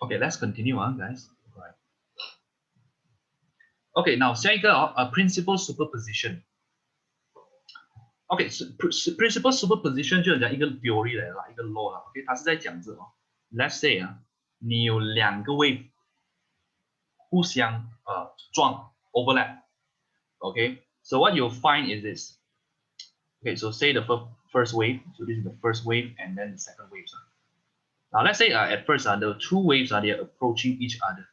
Okay, let's continue, guys. Right. Okay, now 下一个principal superposition. Okay, principal superposition 就是讲一个 theory 来的，一个 law 啦。OK， 它是在讲这let's say 你有两个 wave 互相撞 overlap. Okay, so what you'll find is this. Okay, so say the first wave. So this is the first wave, and then the second wave. Now let's say at first the two waves they are approaching each other.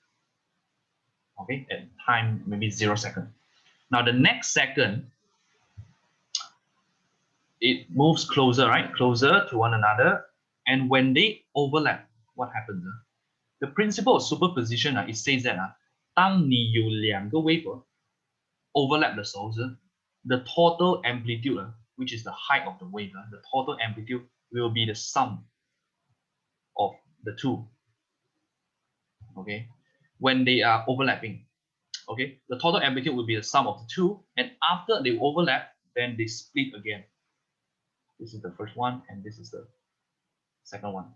Okay, at time maybe 0 second. Now the next second, it moves closer, right? Closer to one another, and when they overlap, what happens? The principle of superposition, it says that 当你有两个 wave overlap 的时候 the total amplitude, which is the height of the wave, the total amplitude will be the sum of the two. Okay, when they are overlapping, okay, the total amplitude will be the sum of the two, and after they overlap, then they split again. This is the first one, and this is the second one,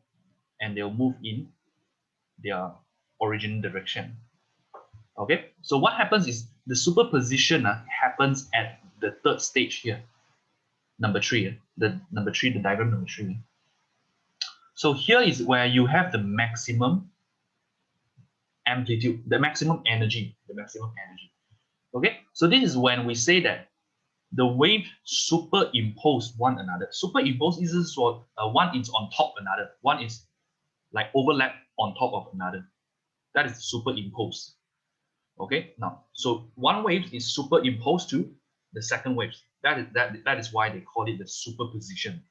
and they'll move in their original direction. Okay, so what happens is the superposition happens at the third stage here, number 3, the diagram number 3. So here is where you have the maximum amplitude, the maximum energy. Okay, so this is when we say that the wave superimpose one another. Superimpose is one is on top of another, one is like overlap on top of another. That is superimpose. Okay, now so one wave is superimposed to the second wave. That is why they call it the superposition.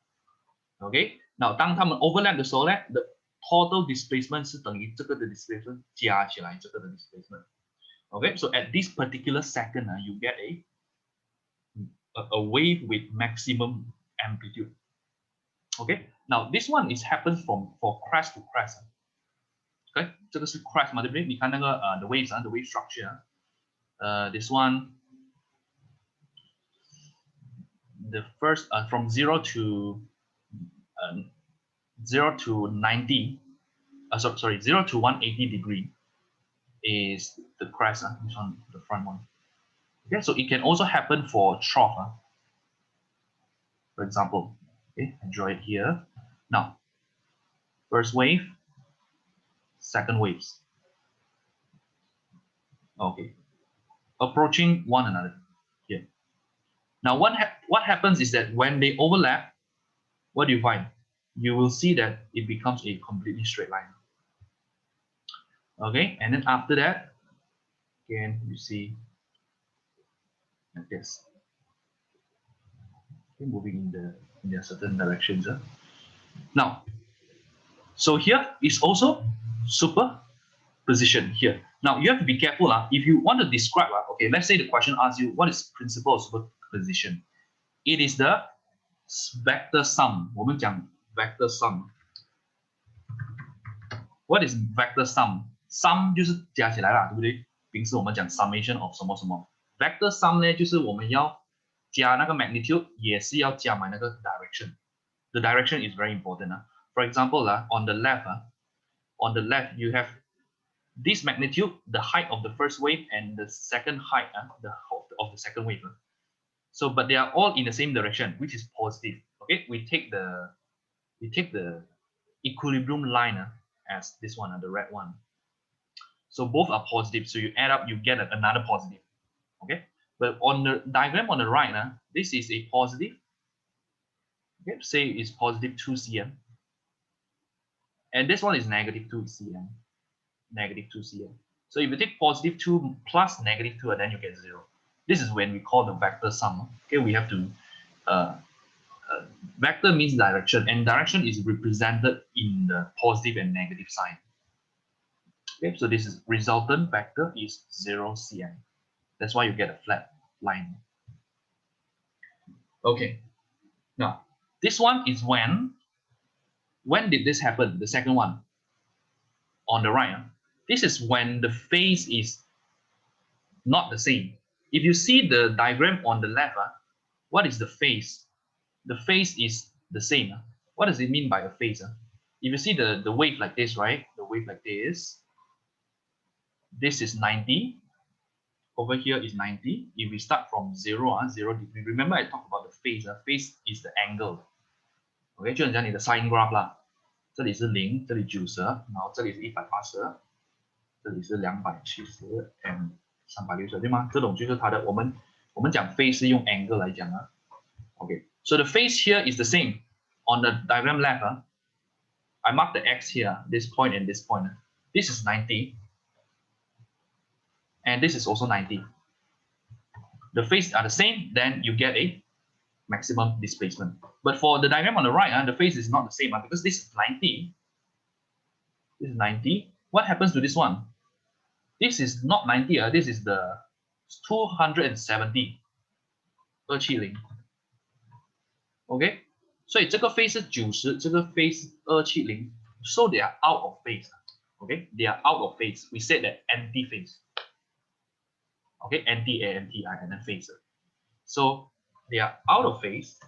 Okay, now 当他们 overlap 的时候呢 the total displacement 是等于这个的 displacement 加起来这个的 displacement. Okay, so at this particular second, you get a wave with maximum amplitude. Okay, now this one is happens for crest to crest. Okay, 这个是 crest 嘛，对不对？你看那个the waves the wave structure. This one, the first from 0 to 90. Sorry, 0 to 180 degree is the crest. This one, the front one. Okay, so it can also happen for trough. For example, okay, I draw it here. Now, first wave, second waves. Okay, approaching one another here. Now, what happens is that when they overlap, what do you find? You will see that it becomes a completely straight line. Okay, and then after that, again, you see like this. Okay, moving in their certain directions. Now, so here is also superposition here. Now you have to be careful. If you want to describe, okay, let's say the question asks you what is principle of superposition. It is the vector sum. 我们讲 vector sum. What is vector sum? Sum 就是加起来啦，对不对？平时我们讲 summation of 什么什么。Vector sum 呢，就是我们要加那个 magnitude，也是要加满那个 direction. The direction is very important. For example, on the left, you have this magnitude, the height of the first wave, and the second height of the second wave. So, but they are all in the same direction, which is positive. Okay, we take the equilibrium line as this one, the red one. So both are positive. So you add up, you get another positive. Okay, but on the diagram on the right, this is a positive. Okay, say it's positive 2 cm. And this one is negative 2 cm. Negative 2 cm. So if you take positive 2 plus negative 2, then you get 0. This is when we call the vector sum. Okay, we have to vector means direction, and direction is represented in the positive and negative sign. Okay, so this is resultant vector is 0 cm. That's why you get a flat line. Okay, now this one is when did this happen? The second one on the right. This is when the phase is not the same. If you see the diagram on the left, what is the phase? The phase is the same. What does it mean by a phase? If you see the wave like this, right? The wave like this is 90. Over here is 90. If we start from 0 degree, remember I talked about the phase. Phase is the angle. OK， 就很像你的 sine graph 啦，这里是0，这里90，然后这里是180，这里是270 and 360，对吗？这种就是它的，我们讲 phase 是用 angle 来讲啊。OK，so the phase here is the same on the diagram left. I mark the x here, this point and this point. This is 90, and this is also 90. The phase are the same, then you get a maximum displacement. But for the diagram on the right, the phase is not the same because this is 90. This is 90. What happens to this one? This is not 90. This is the 270. 270. OK， 所以这个 phase 是90，这个 phase 270。So they are out of phase. OK, they are out of phase. We said that anti-phase. OK, anti-AMTI and then phase. So they are out of phase.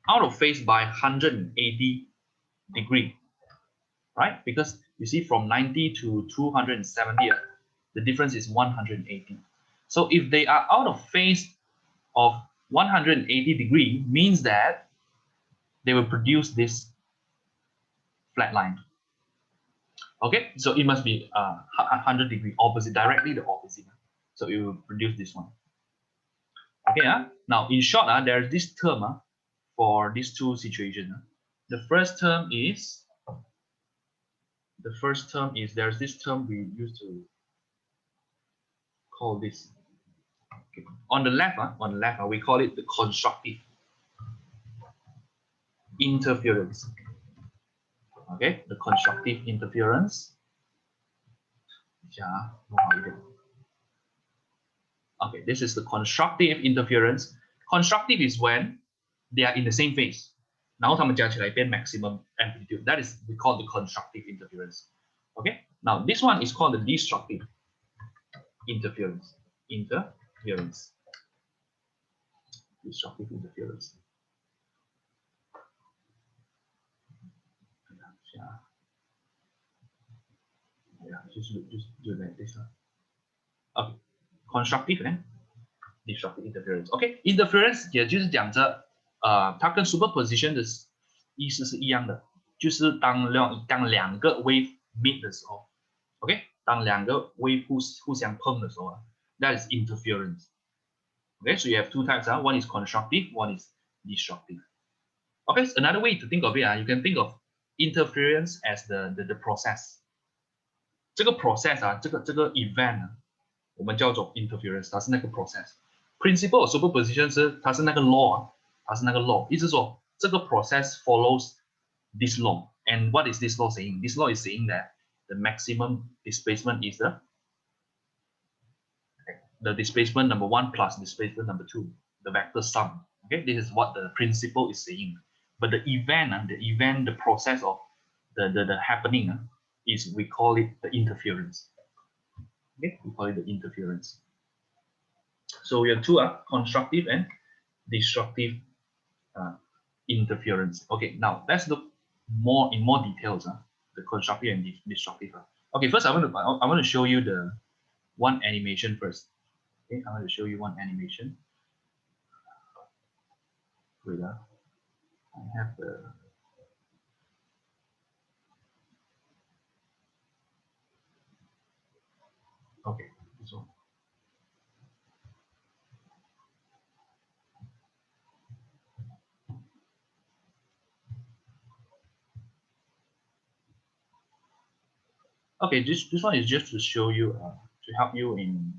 Out of phase by 180 degree, right? Because you see from 90 to 270, the difference is 180. So if they are out of phase of 180 degree, means that they will produce this flat line. Okay, so it must be 100 degree opposite, directly the opposite. So it will produce this one. Okay, now in short, there's this term for these two situations. The first term is there's this term we used to call this. Okay. On the left, we call it the constructive interference. Okay, the constructive interference. Okay, this is the constructive interference. Constructive is when they are in the same phase. 然后它们加起来变 maximum amplitude. That is we call the constructive interference. Okay, now this one is called the destructive interference. Destructive interference. Just do like this. Okay, constructive and destructive interference. Okay, interference 也就是讲着，它跟 superposition 的意思是一样的，就是当两个 wave meet 的时候 ，OK， 当两个 wave 互相碰的时候 that is interference. Okay, so you have two types. One is constructive, one is destructive. Okay, so another way to think of it, you can think of interference as the process. 这个 process 这个 event 我们叫做 interference， 它是那个 process。Principle of superposition 它是那个 law， 它是那个 law， 意思说这个 process follows this law. And what is this law saying? This law is saying that the maximum displacement is the displacement number 1 plus displacement number 2, the vector sum. Okay, this is what the principle is saying. But the event, the process of the happening is we call it the interference. Okay, we call it the interference. So we have two constructive and destructive interference. Okay, now let's look in more details. The constructive and destructive. Okay, first I want to show you the one animation first. Okay, I want to show you one animation. Wait, I have the. Okay, this one. Okay, this one is just to show you, to help you in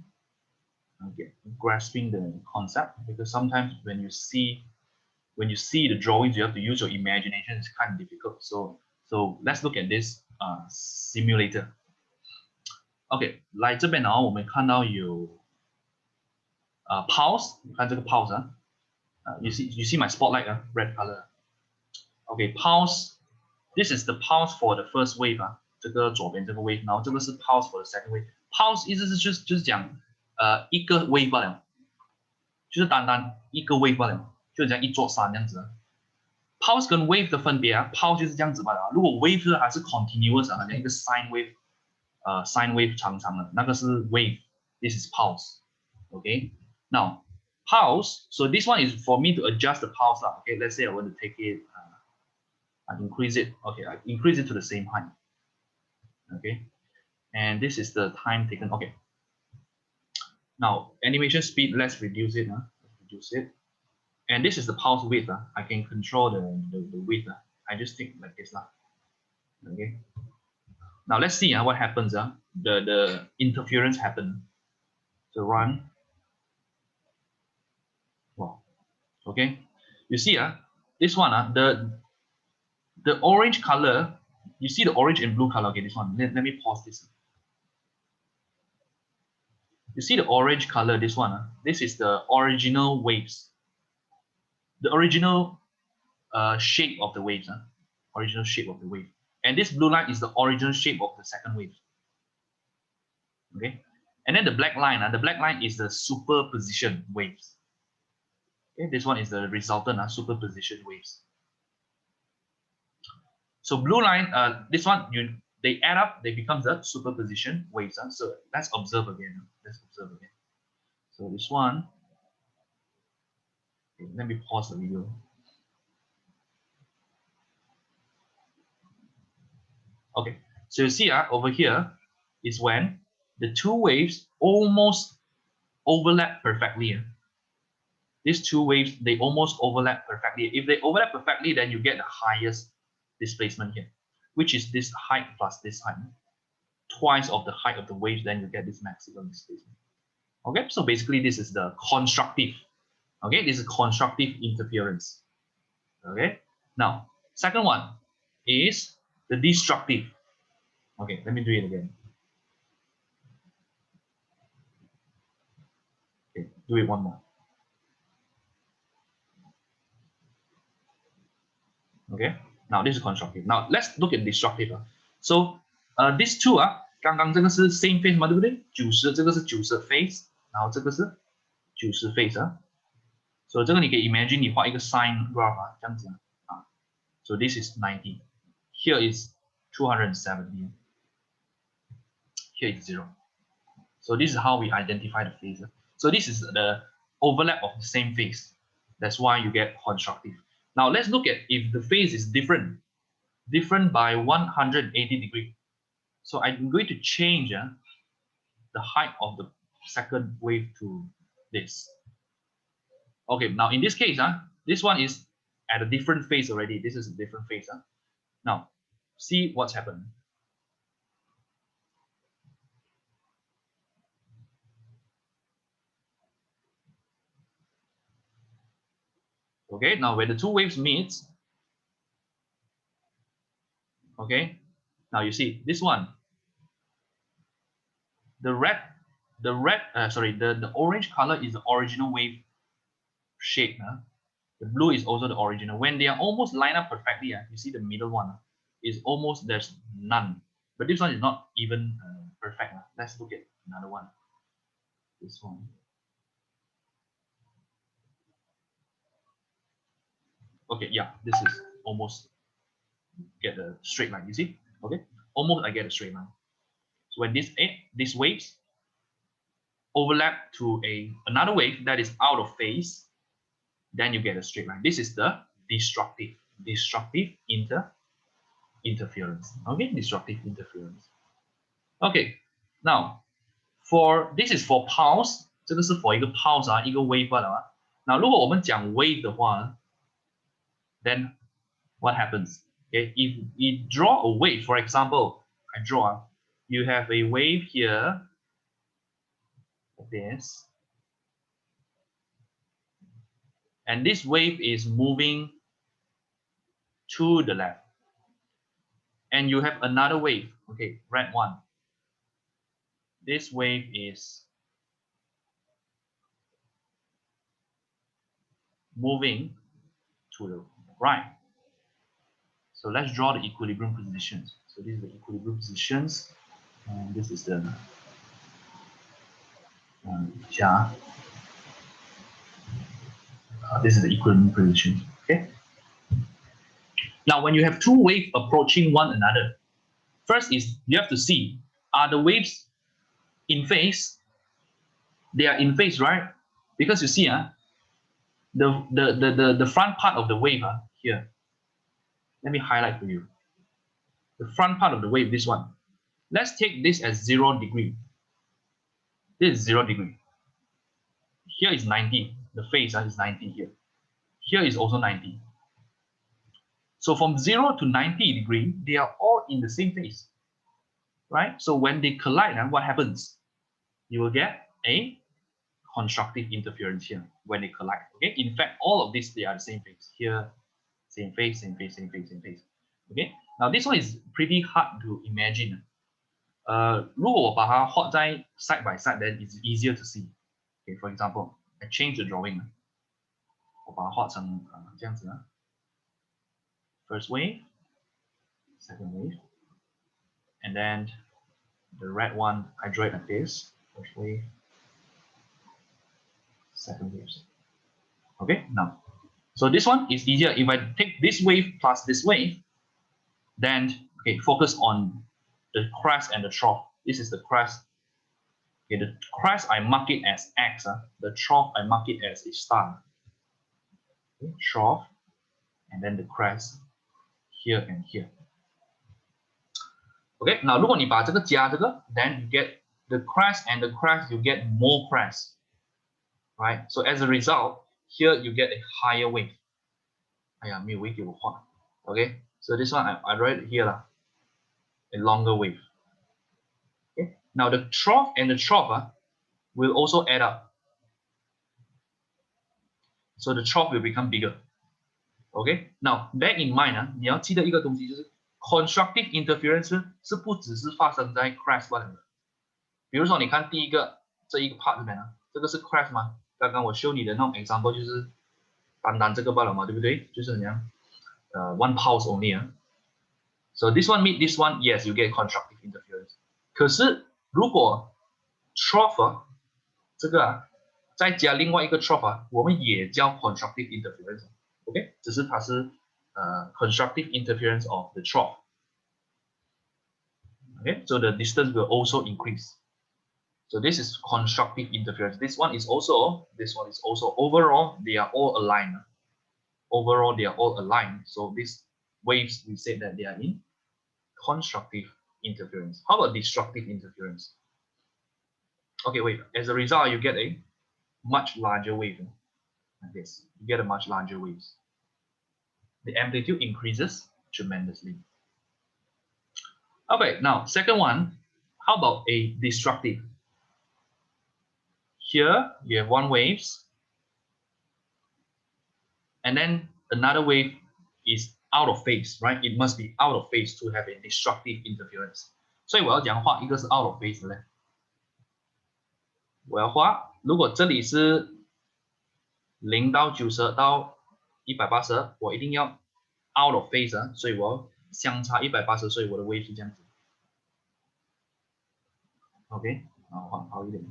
grasping the concept, because sometimes when you see the drawings, you have to use your imagination. It's kind of difficult. So let's look at this simulator. OK， 来这边我们看到有pulse， 你看这个 pulse you see my spotlight red color. OK, pulse. This is the pulse for the first wave 这个左边这个 wave， 然后这个是 pulse for the second wave. Pulse 意思是就是讲一个 wave 罢了，就是单单一个 wave 罢了，就像一座山这样子。pulse 跟 wave 的分别啊 ，pulse 就是这样子罢了。如果 wave 是还是 continuous 啊，好像一个 sine wave， sine wave 长长的，那个是 wave。This is pulse. Okay. Now pulse. So this one is for me to adjust the pulse. Okay. Let's say I want to take it. I increase it. Okay. I increase it to the same height. Okay. And this is the time taken. Okay. Now animation speed. Let's reduce it. Reduce it. And this is the pulse width. I can control the width. I just take like this. Okay. Now let's see what happens. The interference happen. So run. Wow. Okay. You see this one the orange color. You see the orange and blue color. Okay, this one. Let me pause this. You see the orange color. This one. This is the original waves. The original shape of the waves. Original shape of the wave. And this blue line is the original shape of the second wave. Okay. And then the black line. The black line is the superposition waves. Okay, this one is the resultant superposition waves. So blue line, this one they add up, they become the superposition waves. So let's observe again. So this one, okay, let me pause the video. Okay, so you see over here is when the two waves almost overlap perfectly. These two waves, they almost overlap perfectly. If they overlap perfectly, then you get the highest displacement here, which is this height plus this height. Twice of the height of the waves, then you get this maximum displacement. Okay, so basically this is the constructive. Okay, this is constructive interference. Okay, now second one is the destructive. Okay, let me do it again. Okay, do it one more. Okay, now this is constructive. Now let's look at destructive. So these two 刚刚这个是 same phase 嘛，对不对？90这个是90 phase， 然后这个是90 phase 所以这个你可以 imagine 你画一个 sine graph 这样子So this is 90. Here is 270. Here is 0. So this is how we identify the phase. So this is the overlap of the same phase. That's why you get constructive. Now let's look at if the phase is different by 180 degrees. So I'm going to change the height of the second wave to this. Okay, now in this case, this one is at a different phase already. This is a different phase. Now, see what's happened. Okay, now when the two waves meet, okay, now you see this one. The orange color is the original wave shape. The blue is also the original. When they are almost lined up perfectly, you see the middle one is almost there's none. But this one is not even perfect. Let's look at another one. This one. Okay, yeah, this is almost get a straight line. You see? Okay, almost I get a straight line. So when these waves overlap to another wave that is out of phase, then you get a straight line. This is the destructive interference. Okay, destructive interference. Okay, now this is for pulse， 这个是 for 一个 pulse 一个 wave 了那如果我们讲 wave 的话 then what happens? Okay, if we draw a wave, for example, I draw, you have a wave here, like this, and this wave is moving to the left, and you have another wave, okay, red one. This wave is moving to the right. So let's draw the equilibrium positions. So this is the equilibrium positions, and this is the this is the equilibrium position. Okay. Now, when you have two waves approaching one another, first is you have to see, are the waves in phase? They are in phase, right? Because you see, the front part of the wave here. Let me highlight for you. The front part of the wave, this one. Let's take this as 0 degree. This is 0 degree. Here is 90. The phase is 90 here. Here is also 90. So from 0 to 90 degree, they are all in the same phase, right? So when they collide, what happens? You will get a constructive interference here when they collide. Okay. In fact, all of these, they are the same phase. Here, same phase, same phase, same phase, same phase. Okay. Now this one is pretty hard to imagine. 如果我把它画在 side by side, then it's easier to see. Okay. For example, I change the drawing. 我把它画成这样子。First wave, second wave, and then the red one I draw it like this. First wave, second wave. Okay. Now, so this one is easier. If I take this wave plus this wave, then okay, focus on the crest and the trough. This is the crest. Okay, the crest I mark it as X. The trough I mark it as a star. Okay, trough, and then the crest here and here. Okay, now 如果你把这个加这个 then you get the crest and the crest, you get more crest. Right? So as a result, here you get a higher wave. 哎呀，没有 wave 给我画。Okay, so this one I write it here lah, a longer wave. Okay, now the trough and the trough will also add up. So the trough will become bigger. Okay, now bear in mind 你要记得一个东西就是 constructive interference 是不只是发生在 crest 罢了的。比如说你看第一个这一个 part 这边这个是 crest 吗？刚刚我 show 你的那种 example 就是单单这个罢了嘛，对不对？就是怎样one pulse only So this one meet this one, yes, you get constructive interference. 可是如果 trough 这个再加另外一个 trough 我们也叫 constructive interference. OK， 只是它是constructive interference of the trough. Okay, so the distance will also increase. So this is constructive interference. This one is also. Overall, they are all aligned. Overall, they are all aligned. So these waves, we say that they are in constructive interference. How about destructive interference? Okay, wait. As a result, you get a much larger wave like this. You get a much larger waves. The amplitude increases tremendously. Okay, now second one. How about a destructive? Here you have one waves, and then another wave is out of phase, right? It must be out of phase to have a destructive interference. 所以我要讲画一个是 out of phase 的嘞。我要画，如果这里是0到90到180，我一定要 out of phase 所以我要相差180，所以我的 wave 是这样子。OK， 然后画好一点。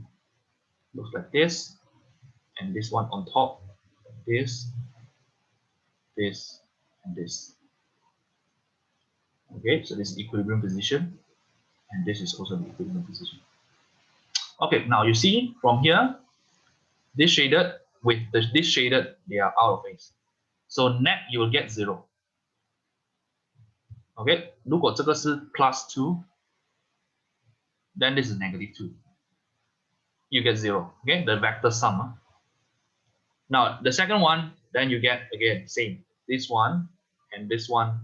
Looks like this, and this one on top, this, and this. Okay, so this is equilibrium position, and this is also the equilibrium position. Okay, now you see from here, this shaded with this shaded, they are out of phase. So net you will get 0. Okay, 如果这个是 +2, then this is -2. You get 0. Okay, the vector sum. Now the second one, then you get again same. This one and this one,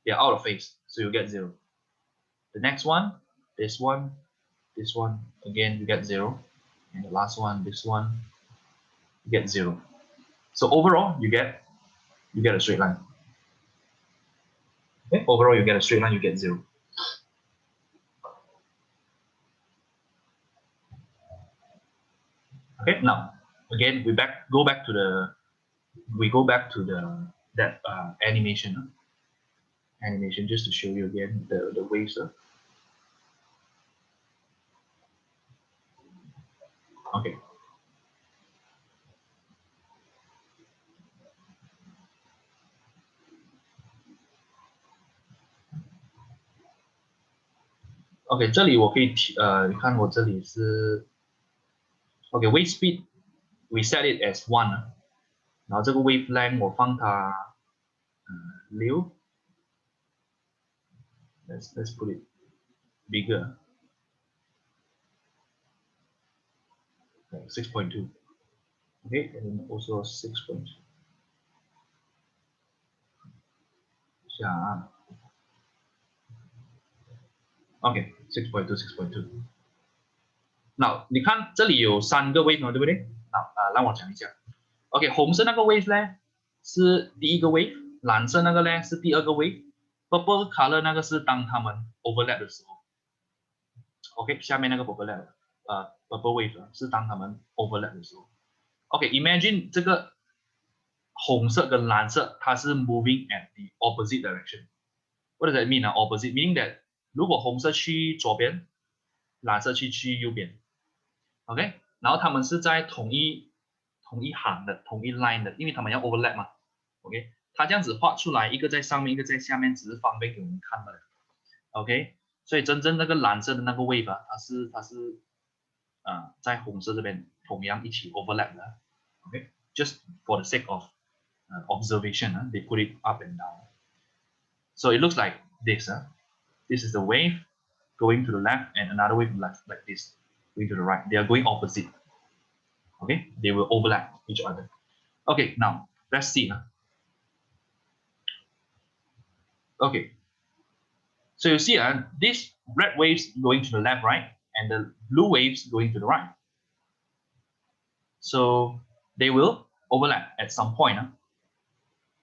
they are out of phase, so you get 0. The next one, this one, again you get 0, and the last one, this one, you get 0. So overall, you get a straight line. Okay, overall you get a straight line, you get 0. Okay, now again we go back to the animation. Animation just to show you again the waves. Okay. OK，这里我可以你看我这里是 OK，wave speed we set it as 1啊，然后这个 wavelength 我放它6 let's put it bigger like 6.2 okay and then also 6.2 下啊 OK 6.2 6.2 那你看这里有3个 wave 嘛，对不对？让我讲一下。OK， 红色那个 wave 呢是第一个 wave， 蓝色那个呢是第二个 wave，purple color 那个是当它们 overlap 的时候。OK， 下面那个 purple wave 是当它们 overlap 的时候。OK，imagine 这个红色跟蓝色它是 moving at the opposite direction。What does that mean 啊 ？Opposite meaning that 如果红色去左边，蓝色去右边。OK， 然后他们是在同一行的同一 line 的，因为他们要 overlap 嘛。OK， 它这样子画出来，一个在上面，一个在下面，只是方便给我们看的。OK， 所以真正那个蓝色的那个 wave 啊，它是在红色这边同样一起 overlap 的。OK，just for the sake of observation, they put it up and down. So it looks like this. This is the wave going to the left and another wave left like this, going to the right. They are going opposite. Okay, they will overlap each other. Okay, now let's see. Okay, so you see this red waves going to the left, right, and the blue waves going to the right. So they will overlap at some point.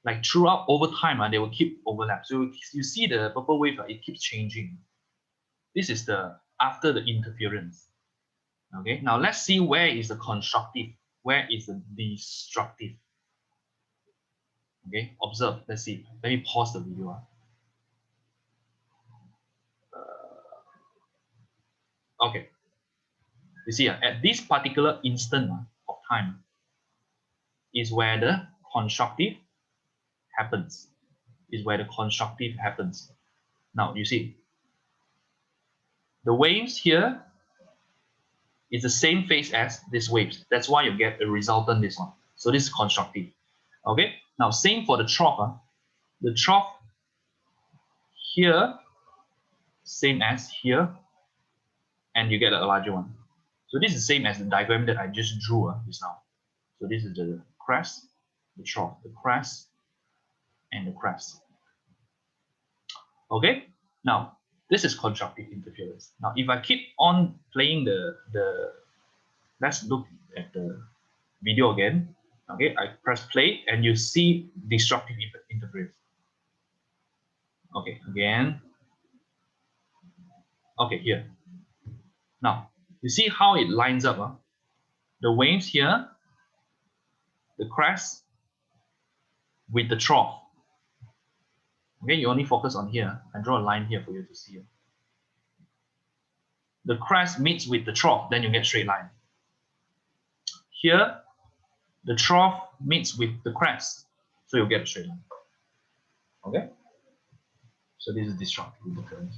Like throughout over time, they will keep overlap. So you see the purple wave, it keeps changing. This is the after the interference. Okay, now let's see where is the constructive, where is the destructive. Okay, observe. Let's see. Let me pause the video. Okay. You see, at this particular instant of time is where the constructive happens. Is where the constructive happens. Now you see, the waves here is the same phase as these waves. That's why you get a resultant this one. So this is constructive. Okay. Now same for the trough. The trough here, same as here, and you get a larger one. So this is the same as the diagram that I just drew just now. So this is the crest, the trough, the crest, and the crest. Okay, now this is constructive interference. Now if I keep on playing let's look at the video again. Okay, I press play and you see destructive interference. Okay, again. Okay, here. Now you see how it lines up. The waves here, the crest with the trough. Okay, you only focus on here. I draw a line here for you to see. The crest meets with the trough, then you get straight line. Here, the trough meets with the crest, so you'll get a straight line. Okay? So this is destructive interference.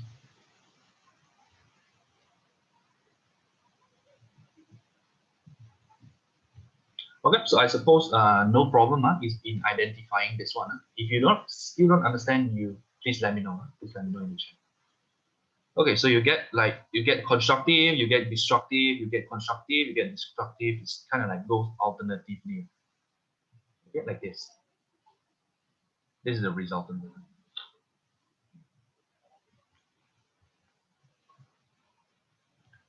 Okay, so I suppose no problem is in identifying this one. If you still don't understand, please let me know. Please let me know in the chat. Okay, so you get constructive, you get destructive, you get constructive, you get destructive. It's kind of like goes alternatively. Okay, like this. This is the resultant.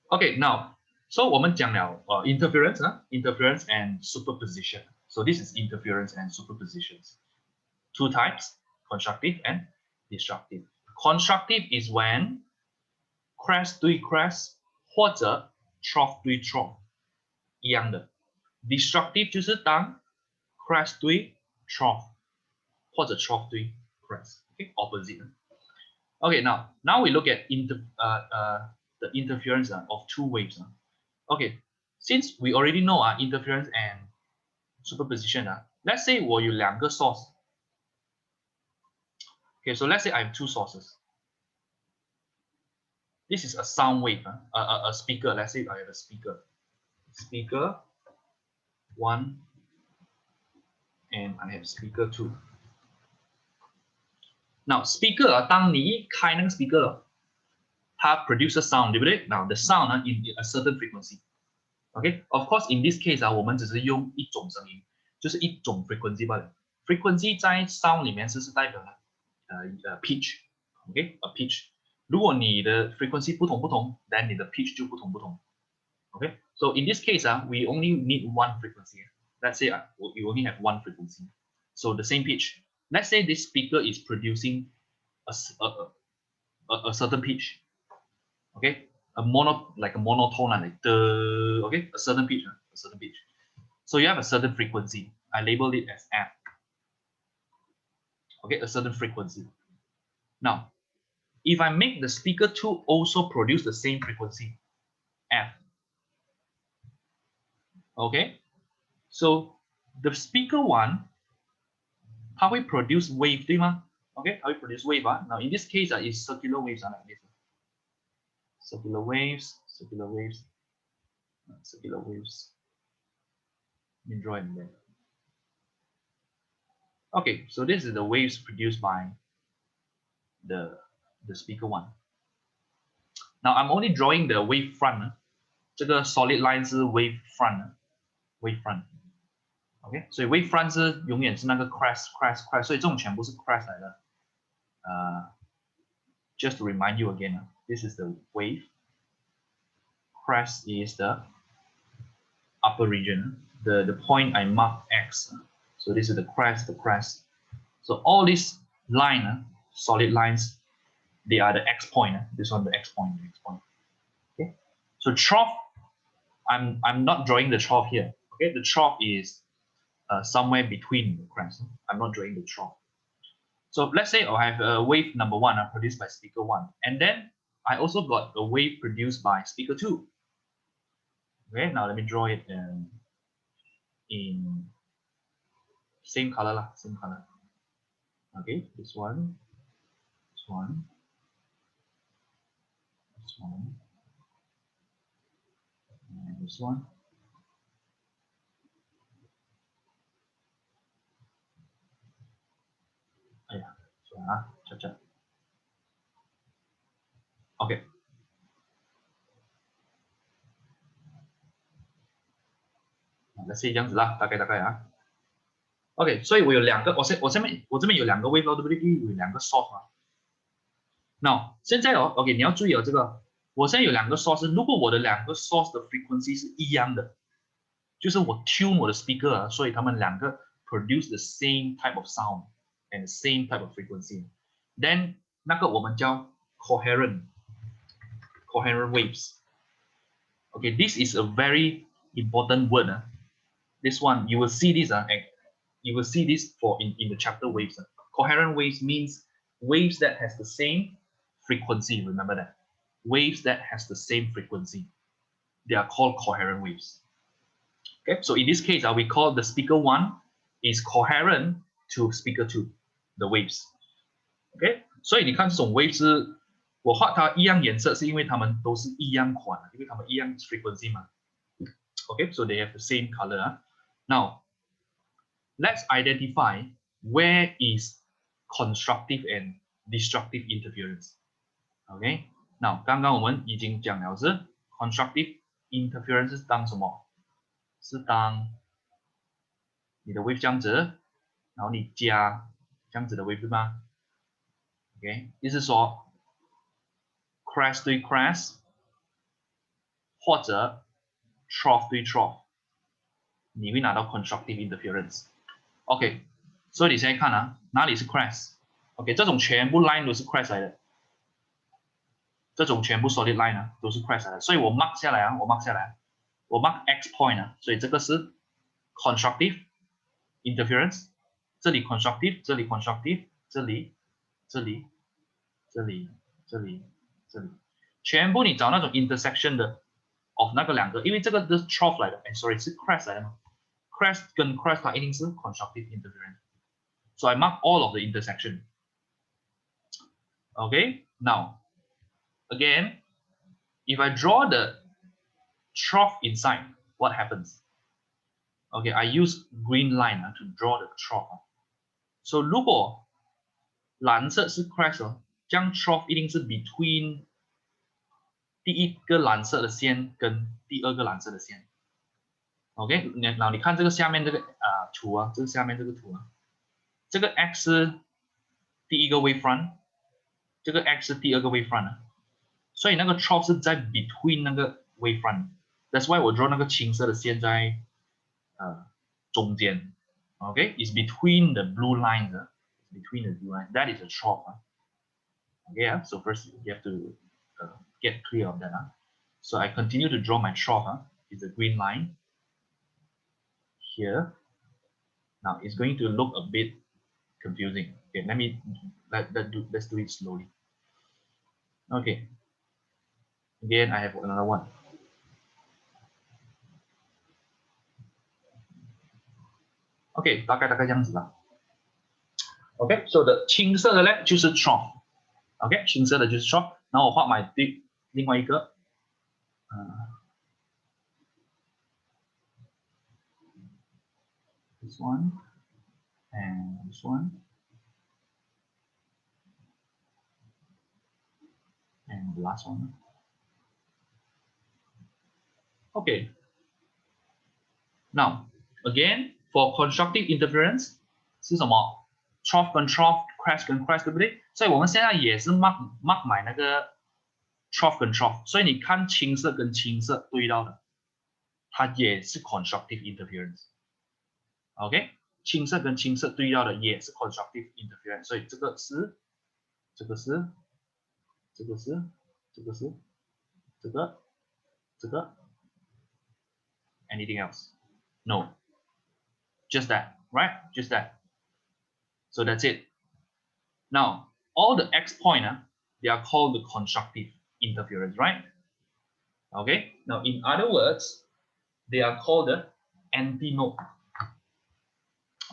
Okay, now, so 我们讲了interference, interference and superposition. So this is interference and superpositions. Two types, constructive and destructive. Constructive is when crest 对 crest 或者 trough 对 trough 一样的。Destructive 就是当 crest 对 trough 或者 trough 对 crest. Okay, opposite. Okay, now we look at the interference of two waves. Okay, since we already know interference and superposition, let's say 我有两个 source. Okay, so let's say I have two sources. This is a sound wave, a speaker. Let's say I have a speaker. Speaker 1 and I have speaker 2. Now speaker 当你一开那个 speaker 了，它 produces sound， 对不对？ Now the sound in a certain frequency. Okay, of course in this case 我们只是用一种声音，就是一种 frequency 罢了。frequency 在 sound 里面是代表了pitch。Okay, a pitch. 如果你的 frequency 不同 then 你的 pitch 就不同。Okay, so in this case we only need one frequency. Let's say you only have one frequency. So the same pitch. Let's say this speaker is producing a certain pitch. Okay, like a monotone, like the, okay, a certain pitch. So you have a certain frequency. I labeled it as F. Okay, a certain frequency. Now, if I make the speaker 2 also produce the same frequency, F. Okay, so the speaker 1, 它会 produce wave 对吗？ Okay, 它会 produce wave Now in this case is circular waves like this. Circular waves. Let me draw it there. Okay, so this is the waves produced by the speaker 1. Now I'm only drawing the wave front. 这个 solid line 是 wave front. Okay, 所以 wave front 是永远是那个 crest， 所以这种全部是 crest 来的。Just to remind you again, this is the wave. Crest is the upper region. The point I mark X. So this is the crest. So all these line, solid lines, they are the X point. This one the X point. Okay. So trough, I'm not drawing the trough here. Okay, the trough is somewhere between the crest. I'm not drawing the trough. So let's say I have a wave number 1 produced by speaker 1, and then I also got a wave produced by speaker 2. Okay, now let me draw it in same color. Okay, this one, and this one. Okay. Let's say 这样子啦，大概OK， 所以我有两个，我这边有两个 wave， 对不对？有两个 source 嘛。Now 现在OK， 你要注意这个，我现在有两个 source， 如果我的两个 source 的 frequency 是一样的，就是我 tune 我的 speaker， 所以他们两个 produce the same type of sound and the same type of frequency，then 那个我们叫 coherent waves。Okay, this is a very important word. This one you will see this. You will see this in the chapter waves. Coherent waves means waves that has the same frequency. Remember that. Waves that has the same frequency. They are called coherent waves. Okay, so in this case, we call the speaker 1 is coherent to speaker 2, the waves. Okay, 所以你看这种 waves 是我画它一样颜色，是因为它们都是一样宽，因为它们一样 frequency 嘛。Okay, so they have the same color. Now, let's identify where is constructive and destructive interference. Okay, now 刚刚我们已经讲了是 constructive interference 是当什么？是当你的 wave 这样子，然后你加这样子的 wave 对吗 ？OK， 意思说 crest 对 crest， 或者 trough 对 trough， 你会拿到 constructive interference。OK， 所以你现在看哪里是 crest？OK， 这种全部 line 都是 crest 来的，这种全部 solid line 都是 crest 来的，所以我 mark 下来我 mark X point 所以这个是 constructive interference， 这里 constructive， 这里 constructive， 这里，全部你找那种 intersection 的 of 那个两个，因为这个是 trough 来的，sorry 是 crest 来的嘛 ，crest 跟 crest 它一定是 constructive interference，so I mark all of the intersection。Okay, now again If I draw the trough inside, what happens? Okay, I use green line to draw the trough. So 如果蓝色是 crest 这样 trough 一定是 between 第一个蓝色的线跟第二个蓝色的线。OK， 然后你看这个下面这个图啊，这个下面这个图啊，这个 x 是第一个 wavefront， 这个 x 是第二个 wavefront 啊，所以那个 trough 是在 between 那个 wavefront。That's why 我 draw 那个青色的线在中间。OK，is between the blue lines. Between the blue lines, that is a trough. Okay, so first you have to get clear of that. So I continue to draw my trough. It's a green line here. Now it's going to look a bit confusing. Okay, let's do it slowly. Okay. Again, I have another one. OK， 大概这样子吧。OK，so the 青色的呢就是 trough。OK， 青色的就是 trough。然后我画买另外一个，this one and this one and the last one. Okay. Now again for constructive interference 是什么 ？trough 跟 trough，crest 跟 crest， 对不对？所以我们现在也是 mark 买那个 trough 跟 trough。所以你看青色跟青色对到的，它也是 constructive interference。OK， 青色跟青色对到的也是 constructive interference。所以这个是，这个是，这个是，这个是，这个，这个 ，anything else? No. Just that, right? Just that. So that's it. Now, all the X point, they are called the constructive interference, right? Okay. Now, in other words, they are called the antinode.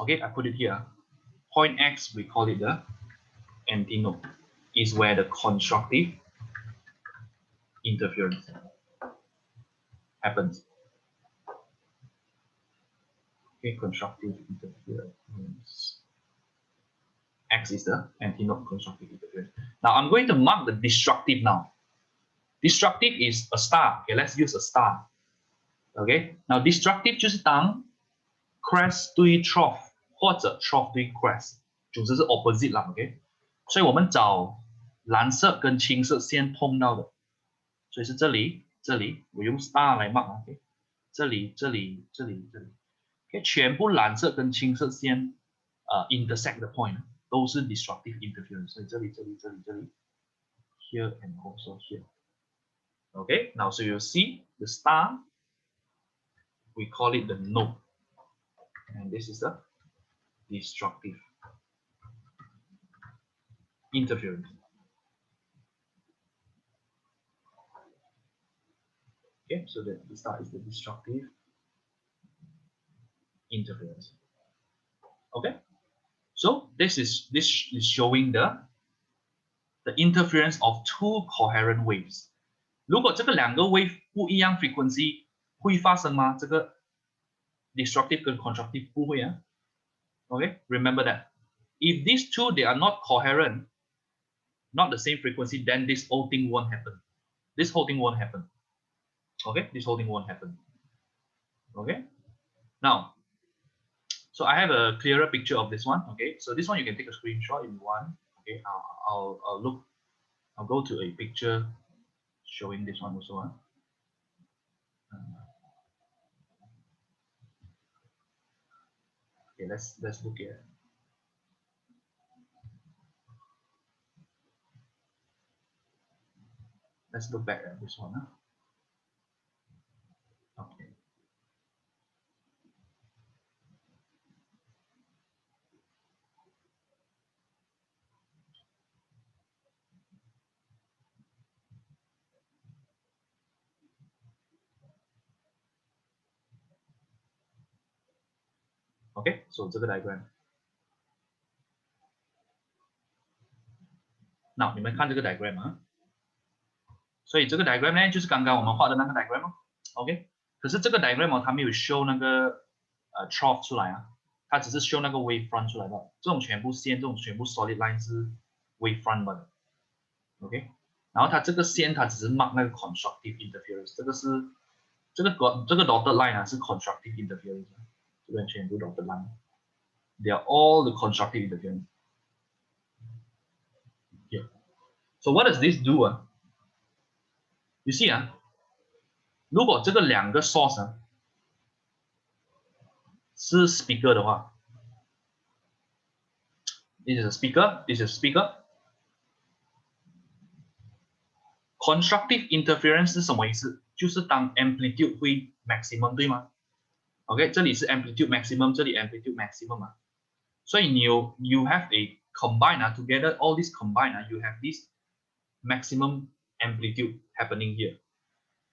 Okay, I put it here. Point X, we call it the antinode. Is where the constructive interference happens. Okay, constructive interference. X is the antinode constructive interference. Now I'm going to mark the destructive now. Destructive is a star. Okay, let's use a star. Okay, now destructive 就是当 crest 对 trough 或者 trough 对 crest， 总之是 opposite 啦。OK， 所以我们找蓝色跟青色先碰到的，所以是这里，这里，我用 star 来 mark。OK， 这里，这里，这里，这里。OK， 全部蓝色跟青色先intersect 的 point 都是 destructive interference， 所以这里，这里，这里，这里 ，here and also here。Okay, now so you see the star, we call it the node, and this is the destructive interference. Okay, so the star is the destructive interference. Okay, so this is showing the interference of two coherent waves. 如果这个两个 wave 不一样 frequency 会发生吗？这个 destructive 跟 constructive 不会啊。Okay, remember that. If these two they are not coherent, not the same frequency, then this whole thing won't happen. This whole thing won't happen. Okay, this whole thing won't happen. Okay, now, so I have a clearer picture of this one. Okay, so this one you can take a screenshot if you want. Okay, I'll go to a picture showing this one also. Okay, let's look at. Let's look back at this one. Okay. Okay, so 这个 diagram. Now 你们看这个 diagram 啊。所以这个 diagram 呢，就是刚刚我们画的那个 diagram 哦 OK， 可是这个 diagram 哦，它没有 show 那个trough 出来啊，它只是 show 那个 wavefront 出来的。这种全部线，这种全部 solid line 是 wavefront 的 OK， 然后它这个线它只是 mark 那个 constructive interference， 这个 dotted line 啊是 constructive interference， 这边全部 dotted line。They are all the constructive interference. Yeah. So what does this do? You see 如果这个两个 source 是 speaker 的话 ，this is a speaker, this is a speaker. Constructive interference 是什么意思？就是当 amplitude 会 maximum 对吗 ？OK， 这里是 amplitude maximum， 这里 amplitude maximum 所以you have a combine together, all this combine you have this maximum amplitude happening here,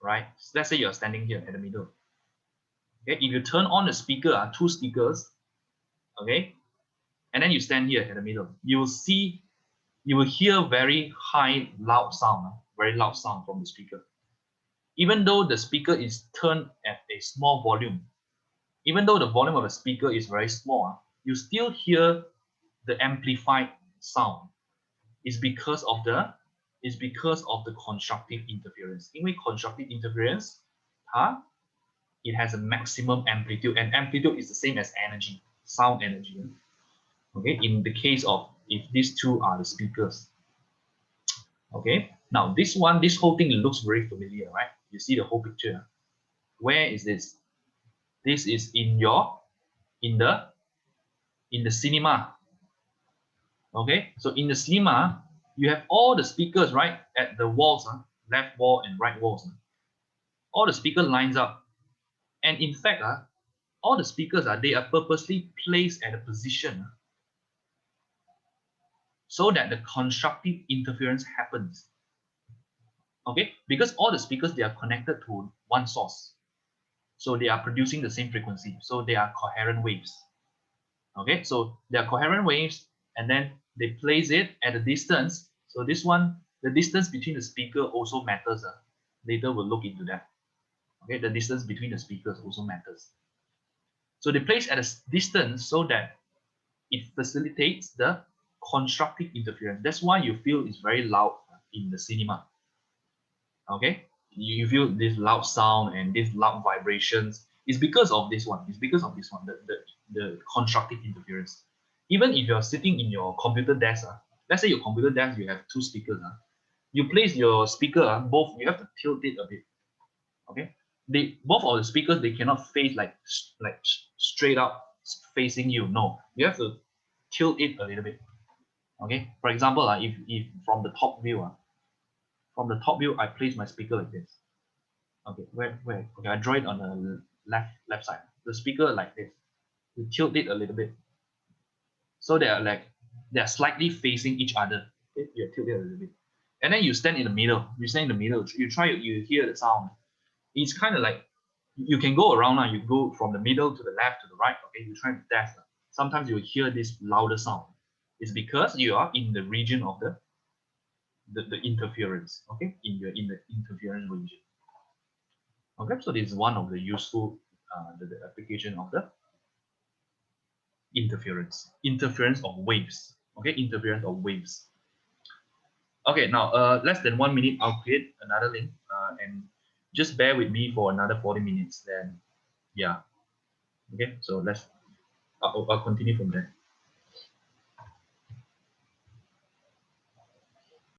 right? So let's say you're standing here at the middle. Okay, if you turn on the speaker, two speakers, okay, and then you stand here at the middle, you will hear very high, loud sound, very loud sound from the speaker. Even though the speaker is turned at a small volume, even though the volume of the speaker is very small, you still hear the amplified sound. It's because of the constructive interference. 因为 constructive interference, it has a maximum amplitude, and amplitude is the same as energy, sound energy. Okay, in the case of if these two are the speakers. Okay, now this whole thing looks very familiar, right? You see the whole picture. Where is this? This is in the cinema. Okay, so in the cinema, you have all the speakers right at the walls, left wall and right walls. All the speaker lines up, and in fact, all the speakers they are purposely placed at a position so that the constructive interference happens. Okay, because all the speakers they are connected to one source, so they are producing the same frequency, so they are coherent waves. Okay, so they are coherent waves, and then they place it at a distance. So this one, the distance between the speaker also matters. Later we'll look into that. Okay, the distance between the speakers also matters. So they place at a distance so that it facilitates the constructive interference. That's why you feel it's very loud in the cinema. Okay, you feel this loud sound and these loud vibrations. It's because of this one. It's because of this one, the constructive interference. Even if you're sitting in your computer desk, let's say your computer desk, you have two speakers. You place your speaker, both, you have to tilt it a bit. Okay, both of the speakers, they cannot face like straight up facing you. No, you have to tilt it a little bit. Okay, for example, if from the top view, I place my speaker like this. Okay, where? Okay, I draw it on the left side. The speaker like this. You tilt it a little bit, so they are slightly facing each other. Okay, you tilt it a little bit, and then you stand in the middle. You stand in the middle. You hear the sound. It's kind of like you can go around now. You go from the middle to the left to the right. Okay, you try to test. Sometimes you hear this louder sound. It's because you are in the region of the interference. Okay, in the interference region. Okay, so this is one of the useful the application of the interference of waves. Okay, interference of waves. Okay, now less than 1 minute, I'll create another link and just bear with me for another 40 minutes. Then, yeah. Okay, so I'll continue from there.